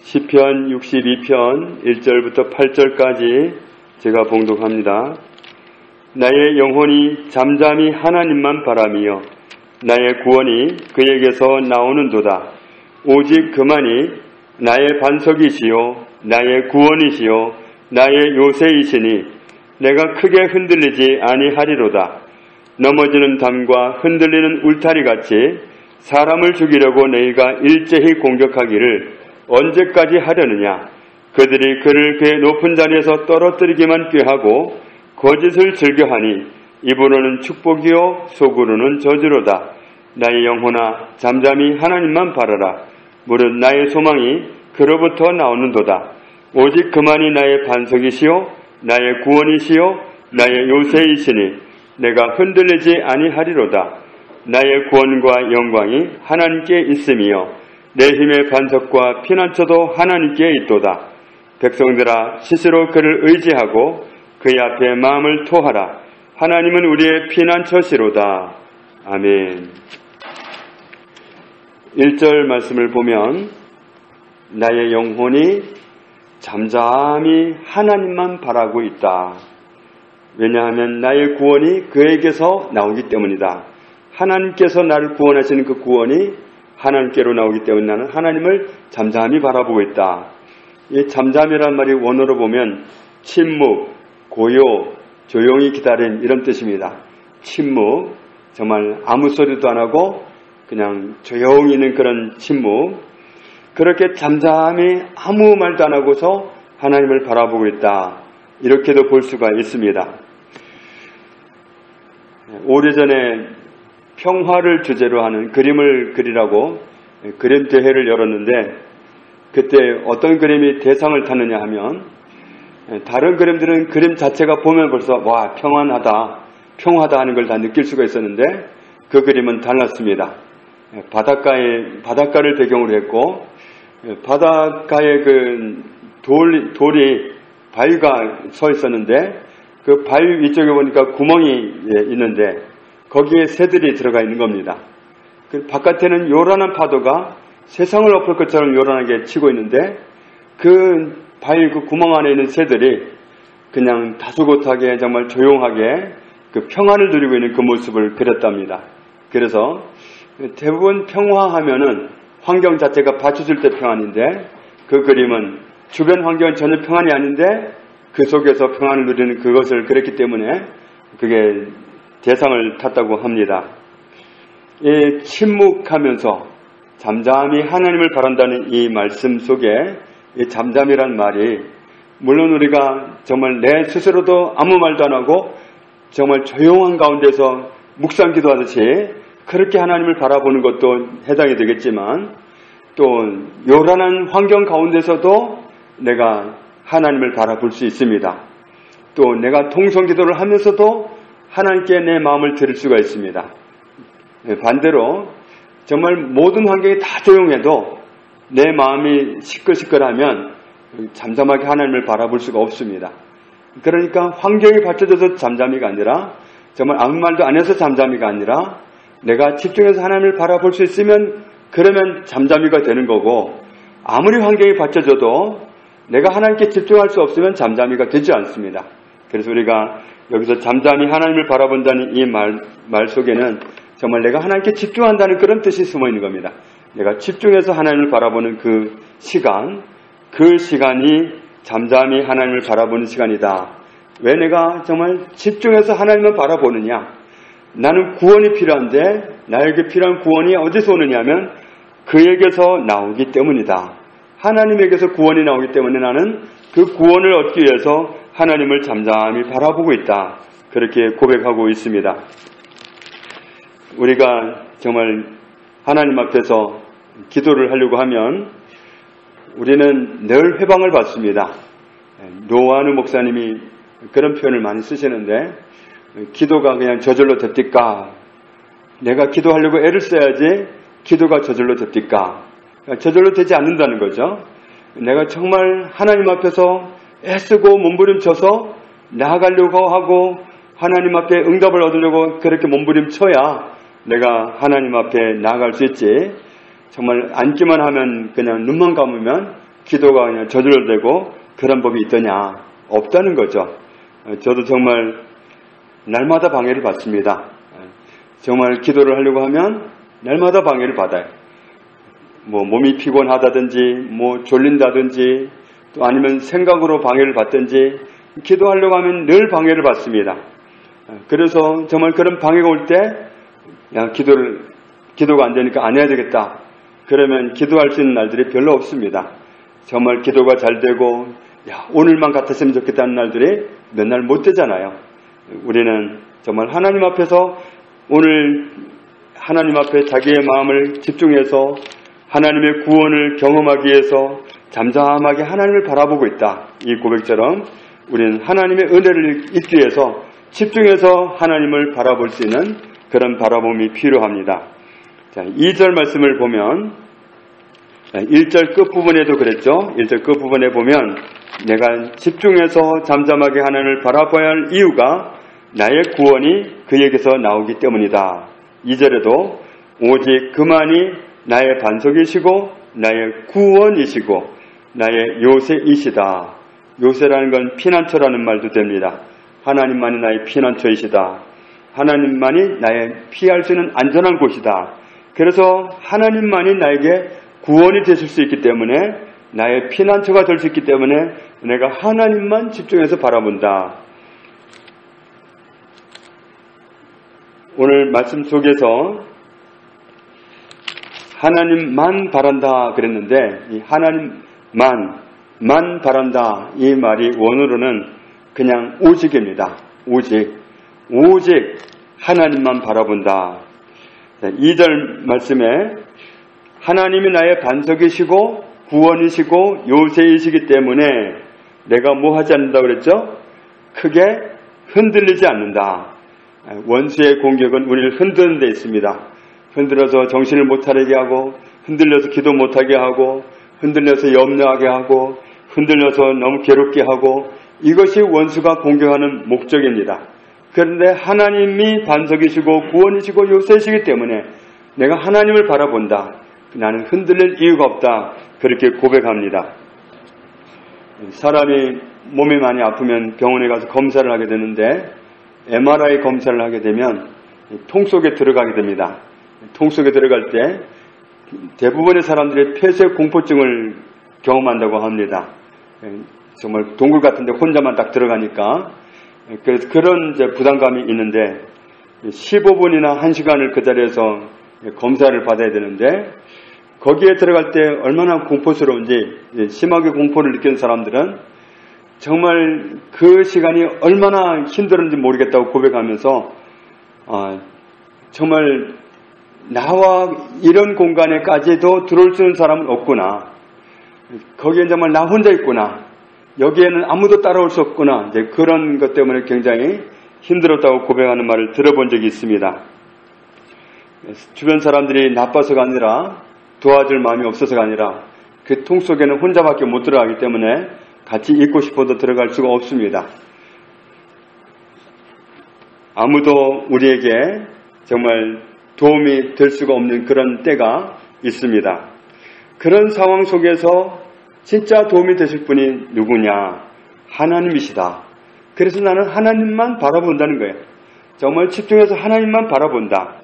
시편 62편 1절부터 8절까지 제가 봉독합니다. 나의 영혼이 잠잠히 하나님만 바라며 나의 구원이 그에게서 나오는도다. 오직 그만이 나의 반석이시요 나의 구원이시요 나의 요새이시니 내가 크게 흔들리지 아니하리로다. 넘어지는 담과 흔들리는 울타리같이 사람을 죽이려고 너희가 일제히 공격하기를 언제까지 하려느냐. 그들이 그를 그의 높은 자리에서 떨어뜨리기만 꾀하고 거짓을 즐겨하니 입으로는 축복이요 속으로는 저주로다. 나의 영혼아 잠잠히 하나님만 바라라. 무릇 나의 소망이 그로부터 나오는도다. 오직 그만이 나의 반석이시요 나의 구원이시요 나의 요새이시니 내가 흔들리지 아니하리로다. 나의 구원과 영광이 하나님께 있으며 내 힘의 반석과 피난처도 하나님께 있도다. 백성들아 스스로 그를 의지하고 그의 앞에 마음을 토하라. 하나님은 우리의 피난처시로다. 아멘. 1절 말씀을 보면 나의 영혼이 잠잠히 하나님만 바라고 있다. 왜냐하면 나의 구원이 그에게서 나오기 때문이다. 하나님께서 나를 구원하시는 그 구원이 하나님께로 나오기 때문에 나는 하나님을 잠잠히 바라보고 있다. 이 잠잠이란 말이 원어로 보면 침묵, 고요, 조용히 기다림 이런 뜻입니다. 침묵, 정말 아무 소리도 안 하고 그냥 조용히 있는 그런 침묵. 그렇게 잠잠히 아무 말도 안 하고서 하나님을 바라보고 있다. 이렇게도 볼 수가 있습니다. 오래전에 평화를 주제로 하는 그림을 그리라고 그림 대회를 열었는데 그때 어떤 그림이 대상을 타느냐 하면 다른 그림들은 그림 자체가 보면 벌써 와 평화다 하는 걸 다 느낄 수가 있었는데 그 그림은 달랐습니다. 바닷가를 배경으로 했고 바닷가에 그 돌이 바위가 서 있었는데 그 바위 위쪽에 보니까 구멍이 있는데 거기에 새들이 들어가 있는 겁니다. 그 바깥에는 요란한 파도가 세상을 엎을 것처럼 요란하게 치고 있는데 그 바위 그 구멍 안에 있는 새들이 그냥 다소곳하게 정말 조용하게 그 평안을 누리고 있는 그 모습을 그렸답니다. 그래서 대부분 평화하면은 환경 자체가 받쳐줄 때 평안인데 그 그림은 주변 환경은 전혀 평안이 아닌데 그 속에서 평안을 누리는 그것을 그렸기 때문에 그게 대상을 탔다고 합니다. 이 침묵하면서 잠잠히 하나님을 바란다는 이 말씀 속에 이 잠잠이란 말이 물론 우리가 정말 내 스스로도 아무 말도 안 하고 정말 조용한 가운데서 묵상 기도하듯이 그렇게 하나님을 바라보는 것도 해당이 되겠지만 또 요란한 환경 가운데서도 내가 하나님을 바라볼 수 있습니다. 또 내가 통성 기도를 하면서도 하나님께 내 마음을 드릴 수가 있습니다. 반대로 정말 모든 환경이 다 조용해도 내 마음이 시끌시끌하면 잠잠하게 하나님을 바라볼 수가 없습니다. 그러니까 환경이 받쳐져서 잠잠이가 아니라 정말 아무 말도 안 해서 잠잠이가 아니라 내가 집중해서 하나님을 바라볼 수 있으면 그러면 잠잠이가 되는 거고 아무리 환경이 받쳐져도 내가 하나님께 집중할 수 없으면 잠잠이가 되지 않습니다. 그래서 우리가 여기서 잠잠히 하나님을 바라본다는 이 말 속에는 정말 내가 하나님께 집중한다는 그런 뜻이 숨어 있는 겁니다. 내가 집중해서 하나님을 바라보는 그 시간이 잠잠히 하나님을 바라보는 시간이다. 왜 내가 정말 집중해서 하나님을 바라보느냐? 나는 구원이 필요한데 나에게 필요한 구원이 어디서 오느냐면 그에게서 나오기 때문이다. 하나님에게서 구원이 나오기 때문에 나는 그 구원을 얻기 위해서 하나님을 잠잠히 바라보고 있다. 그렇게 고백하고 있습니다. 우리가 정말 하나님 앞에서 기도를 하려고 하면 우리는 늘 회방을 받습니다. 노아느 목사님이 그런 표현을 많이 쓰시는데 기도가 그냥 저절로 됩니까? 내가 기도하려고 애를 써야지 기도가 저절로 됩니까? 저절로 되지 않는다는 거죠. 내가 정말 하나님 앞에서 애쓰고 몸부림쳐서 나아가려고 하고 하나님 앞에 응답을 얻으려고 그렇게 몸부림쳐야 내가 하나님 앞에 나아갈 수 있지. 정말 앉기만 하면 그냥 눈만 감으면 기도가 그냥 저절로 되고 그런 법이 있더냐? 없다는 거죠. 저도 정말 날마다 방해를 받습니다. 정말 기도를 하려고 하면 날마다 방해를 받아요. 몸이 피곤하다든지, 졸린다든지, 또 아니면 생각으로 방해를 받든지, 기도하려고 하면 늘 방해를 받습니다. 그래서 정말 그런 방해가 올 때, 기도가 안 되니까 안 해야 되겠다. 그러면 기도할 수 있는 날들이 별로 없습니다. 정말 기도가 잘 되고, 오늘만 같았으면 좋겠다는 날들이 몇 날 못 되잖아요. 우리는 정말 하나님 앞에서 오늘 하나님 앞에 자기의 마음을 집중해서 하나님의 구원을 경험하기 위해서 잠잠하게 하나님을 바라보고 있다. 이 고백처럼 우리는 하나님의 은혜를 잊기 위해서 집중해서 하나님을 바라볼 수 있는 그런 바라봄이 필요합니다. 자, 2절 말씀을 보면 1절 끝부분에도 그랬죠. 1절 끝부분에 보면 내가 집중해서 잠잠하게 하나님을 바라봐야 할 이유가 나의 구원이 그에게서 나오기 때문이다. 2절에도 오직 그만이 나의 반석이시고 나의 구원이시고 나의 요새이시다. 요새라는 건 피난처라는 말도 됩니다. 하나님만이 나의 피난처이시다. 하나님만이 나의 피할 수 있는 안전한 곳이다. 그래서 하나님만이 나에게 구원이 되실 수 있기 때문에 나의 피난처가 될 수 있기 때문에 내가 하나님만 집중해서 바라본다. 오늘 말씀 속에서 하나님만 바란다 그랬는데 이 하나님만 바란다 이 말이 원어로는 그냥 오직입니다. 오직 하나님만 바라본다. 2절 말씀에 하나님이 나의 반석이시고 구원이시고 요새이시기 때문에 내가 뭐 하지 않는다 그랬죠? 크게 흔들리지 않는다. 원수의 공격은 우리를 흔드는 데 있습니다. 흔들어서 정신을 못 차리게 하고, 흔들려서 기도 못하게 하고, 흔들려서 염려하게 하고, 흔들려서 너무 괴롭게 하고, 이것이 원수가 공격하는 목적입니다. 그런데 하나님이 반석이시고 구원이시고 요새이시기 때문에 내가 하나님을 바라본다. 나는 흔들릴 이유가 없다. 그렇게 고백합니다. 사람이 몸이 많이 아프면 병원에 가서 검사를 하게 되는데 MRI 검사를 하게 되면 통 속에 들어가게 됩니다. 통 속에 들어갈 때 대부분의 사람들이 폐쇄 공포증을 경험한다고 합니다. 정말 동굴 같은데 혼자만 딱 들어가니까 그래서 그런 이제 부담감이 있는데 15분이나 1시간을 그 자리에서 검사를 받아야 되는데 거기에 들어갈 때 얼마나 공포스러운지 심하게 공포를 느끼는 사람들은 정말 그 시간이 얼마나 힘들었는지 모르겠다고 고백하면서 정말 나와 이런 공간에까지도 들어올 수 있는 사람은 없구나. 거기엔 정말 나 혼자 있구나. 여기에는 아무도 따라올 수 없구나. 이제 그런 것 때문에 굉장히 힘들었다고 고백하는 말을 들어본 적이 있습니다. 주변 사람들이 나빠서가 아니라 도와줄 마음이 없어서가 아니라 그 통 속에는 혼자밖에 못 들어가기 때문에 같이 있고 싶어도 들어갈 수가 없습니다. 아무도 우리에게 정말 도움이 될 수가 없는 그런 때가 있습니다. 그런 상황 속에서 진짜 도움이 되실 분이 누구냐? 하나님이시다. 그래서 나는 하나님만 바라본다는 거예요. 정말 집중해서 하나님만 바라본다.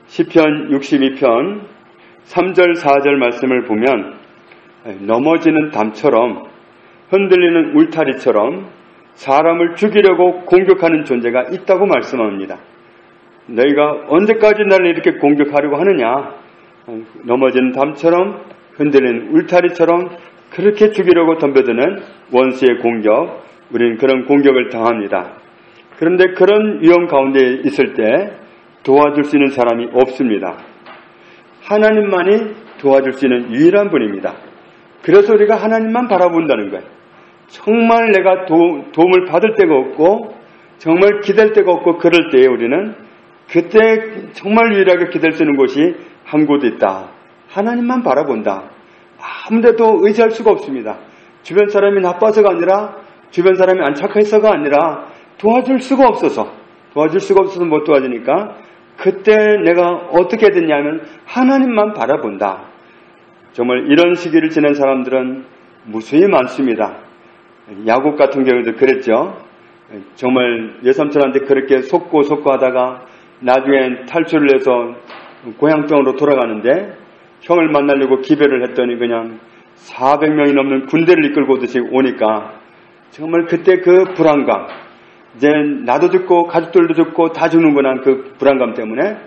시편 62편 3절 4절 말씀을 보면 넘어지는 담처럼 흔들리는 울타리처럼 사람을 죽이려고 공격하는 존재가 있다고 말씀합니다. 너희가 언제까지 나를 이렇게 공격하려고 하느냐? 넘어지는 담처럼 흔들리는 울타리처럼 그렇게 죽이려고 덤벼드는 원수의 공격, 우리는 그런 공격을 당합니다. 그런데 그런 위험 가운데 있을 때 도와줄 수 있는 사람이 없습니다. 하나님만이 도와줄 수 있는 유일한 분입니다. 그래서 우리가 하나님만 바라본다는 거예요. 정말 내가 도움을 받을 데가 없고 정말 기댈 데가 없고 그럴 때에 우리는 그때 정말 유일하게 기댈 수 있는 곳이 한 곳 있다. 하나님만 바라본다. 아무데도 의지할 수가 없습니다. 주변 사람이 나빠서가 아니라 주변 사람이 안 착해서가 아니라 도와줄 수가 없어서 못 도와주니까 그때 내가 어떻게 됐냐면 하나님만 바라본다. 정말 이런 시기를 지낸 사람들은 무수히 많습니다. 야곱 같은 경우도 그랬죠. 정말 외삼촌한테 그렇게 속고 하다가 나중엔 탈출을 해서 고향병으로 돌아가는데 형을 만나려고 기별을 했더니 그냥 400명이 넘는 군대를 이끌고 오듯이 오니까 정말 그때 그 불안감, 이제 나도 죽고 가족들도 죽고 다 죽는구나 그 불안감 때문에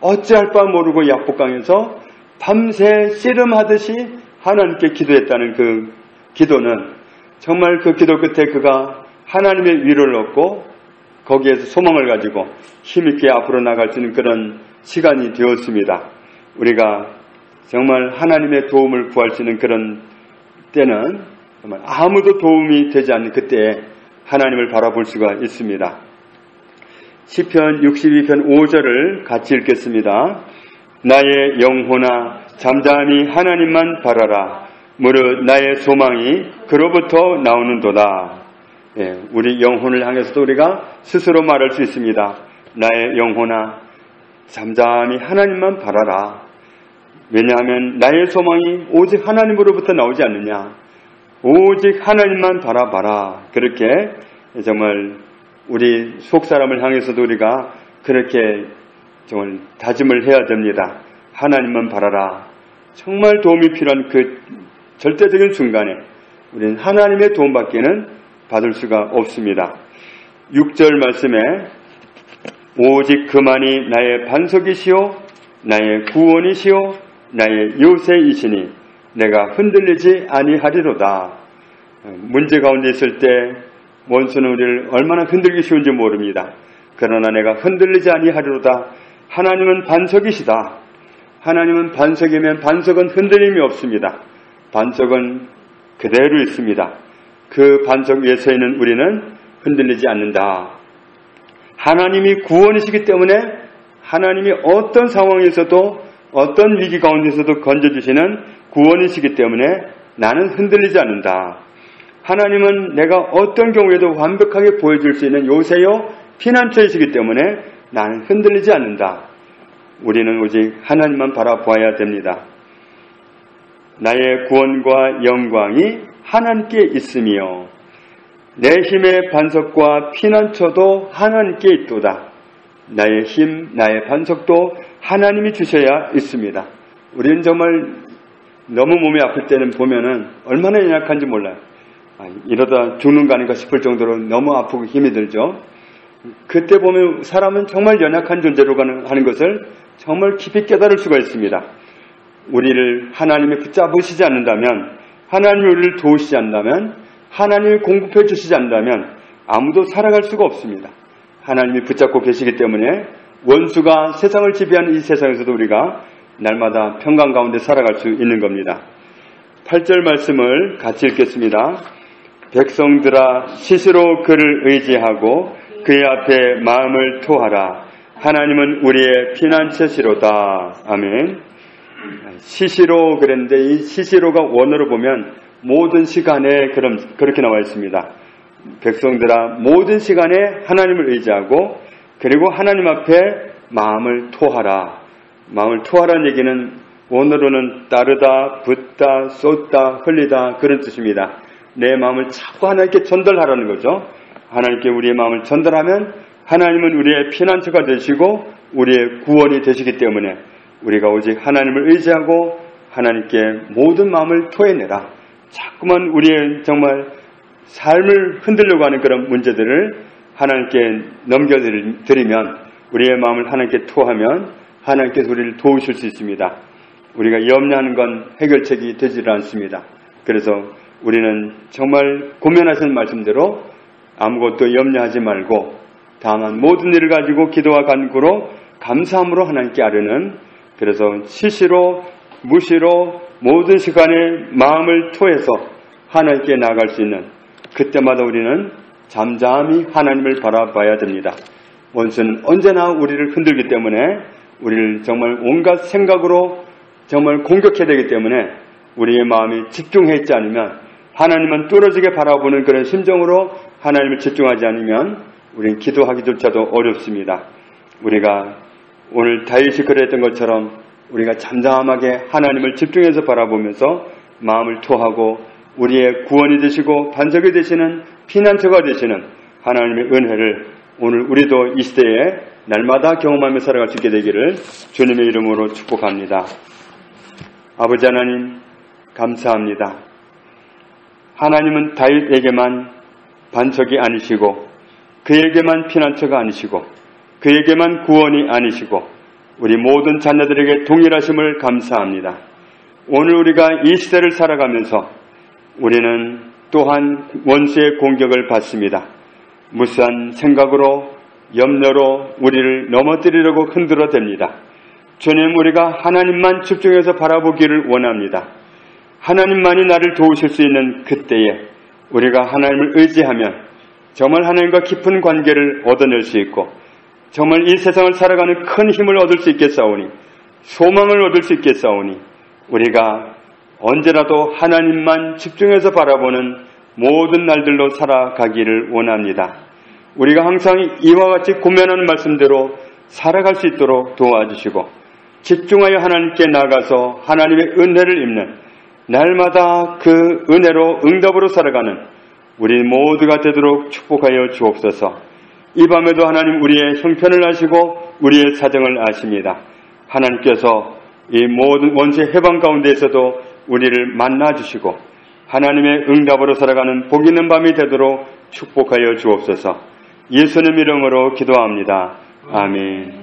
어찌할 바 모르고 약복강에서 밤새 씨름하듯이 하나님께 기도했다는 그 기도는 정말 그 기도 끝에 그가 하나님의 위로를 얻고 거기에서 소망을 가지고 힘있게 앞으로 나갈 수 있는 그런 시간이 되었습니다. 우리가 정말 하나님의 도움을 구할 수 있는 그런 때는 정말 아무도 도움이 되지 않는 그때에 하나님을 바라볼 수가 있습니다. 시편 62편 5절을 같이 읽겠습니다. 나의 영혼아 잠잠히 하나님만 바라라. 무릇 나의 소망이 그로부터 나오는도다. 우리 영혼을 향해서도 우리가 스스로 말할 수 있습니다. 나의 영혼아 잠잠히 하나님만 바라라. 왜냐하면 나의 소망이 오직 하나님으로부터 나오지 않느냐. 오직 하나님만 바라봐라. 그렇게 정말 우리 속사람을 향해서도 우리가 그렇게 정말 다짐을 해야 됩니다. 하나님만 바라라. 정말 도움이 필요한 그 절대적인 순간에 우리는 하나님의 도움밖에는 받을 수가 없습니다. 6절 말씀에 오직 그만이 나의 반석이시오 나의 구원이시오 나의 요새이시니 내가 흔들리지 아니하리로다. 문제 가운데 있을 때 원수는 우리를 얼마나 흔들기 쉬운지 모릅니다. 그러나 내가 흔들리지 아니하리로다. 하나님은 반석이시다. 하나님은 반석이면 반석은 흔들림이 없습니다. 반석은 그대로 있습니다. 그 반석 위에 서 있는 우리는 흔들리지 않는다. 하나님이 구원이시기 때문에 하나님이 어떤 상황에서도 어떤 위기 가운데서도 건져주시는 구원이시기 때문에 나는 흔들리지 않는다. 하나님은 내가 어떤 경우에도 완벽하게 보여줄 수 있는 요새요 피난처이시기 때문에 나는 흔들리지 않는다. 우리는 오직 하나님만 바라보아야 됩니다. 나의 구원과 영광이 하나님께 있으며 내 힘의 반석과 피난처도 하나님께 있도다. 나의 힘, 나의 반석도 하나님이 주셔야 있습니다. 우리는 정말 너무 몸이 아플 때는 보면은 얼마나 연약한지 몰라요. 이러다 죽는 거 아닌가 싶을 정도로 너무 아프고 힘이 들죠. 그때 보면 사람은 정말 연약한 존재로 하는 것을 정말 깊이 깨달을 수가 있습니다. 우리를 하나님이 붙잡으시지 않는다면, 하나님이 우리를 도우시지 않는다면, 하나님이 공급해 주시지 않는다면 아무도 살아갈 수가 없습니다. 하나님이 붙잡고 계시기 때문에 원수가 세상을 지배하는 이 세상에서도 우리가 날마다 평강 가운데 살아갈 수 있는 겁니다. 8절 말씀을 같이 읽겠습니다. 백성들아 스스로 그를 의지하고 그의 앞에 마음을 토하라. 하나님은 우리의 피난처시로다. 아멘. 시시로 그랬는데 이 시시로가 원어로 보면 모든 시간에 그렇게 나와 있습니다. 백성들아 모든 시간에 하나님을 의지하고 그리고 하나님 앞에 마음을 토하라. 마음을 토하라는 얘기는 원어로는 따르다, 붓다, 쏟다, 흘리다 그런 뜻입니다. 내 마음을 자꾸 하나님께 전달하라는 거죠. 하나님께 우리의 마음을 전달하면 하나님은 우리의 피난처가 되시고 우리의 구원이 되시기 때문에 우리가 오직 하나님을 의지하고 하나님께 모든 마음을 토해내라. 자꾸만 우리의 정말 삶을 흔들려고 하는 그런 문제들을 하나님께 넘겨드리면 우리의 마음을 하나님께 토하면 하나님께서 우리를 도우실 수 있습니다. 우리가 염려하는 건 해결책이 되지 않습니다. 그래서 우리는 정말 고면하시는 말씀대로 아무것도 염려하지 말고 다만 모든 일을 가지고 기도와 간구로 감사함으로 하나님께 아뢰는, 그래서 시시로 무시로 모든 시간에 마음을 토해서 하나님께 나아갈 수 있는 그때마다 우리는 잠잠히 하나님을 바라봐야 됩니다. 원수는 언제나 우리를 흔들기 때문에 우리를 정말 온갖 생각으로 정말 공격해야 되기 때문에 우리의 마음이 집중해 있지 않으면, 하나님은 뚫어지게 바라보는 그런 심정으로 하나님을 집중하지 않으면 우리는 기도하기조차도 어렵습니다. 우리가 오늘 다윗이 그랬던 것처럼 우리가 잠잠하게 하나님을 집중해서 바라보면서 마음을 토하고 우리의 구원이 되시고 반석이 되시는 피난처가 되시는 하나님의 은혜를 오늘 우리도 이 시대에 날마다 경험하며 살아갈 수 있게 되기를 주님의 이름으로 축복합니다. 아버지 하나님 감사합니다. 하나님은 다윗에게만 반석이 아니시고 그에게만 피난처가 아니시고 그에게만 구원이 아니시고 우리 모든 자녀들에게 동일하심을 감사합니다. 오늘 우리가 이 시대를 살아가면서 우리는 또한 원수의 공격을 받습니다. 무수한 생각으로 염려로 우리를 넘어뜨리려고 흔들어댑니다. 주님, 우리가 하나님만 집중해서 바라보기를 원합니다. 하나님만이 나를 도우실 수 있는 그때에 우리가 하나님을 의지하면 정말 하나님과 깊은 관계를 얻어낼 수 있고 정말 이 세상을 살아가는 큰 힘을 얻을 수 있겠사오니 소망을 얻을 수 있겠사오니 우리가 언제라도 하나님만 집중해서 바라보는 모든 날들로 살아가기를 원합니다. 우리가 항상 이와 같이 고면하는 말씀대로 살아갈 수 있도록 도와주시고 집중하여 하나님께 나가서 하나님의 은혜를 입는 날마다 그 은혜로 응답으로 살아가는 우리 모두가 되도록 축복하여 주옵소서. 이 밤에도 하나님 우리의 형편을 아시고 우리의 사정을 아십니다. 하나님께서 이 모든 원수의 해방 가운데에서도 우리를 만나주시고 하나님의 응답으로 살아가는 복 있는 밤이 되도록 축복하여 주옵소서. 예수님 이름으로 기도합니다. 아멘.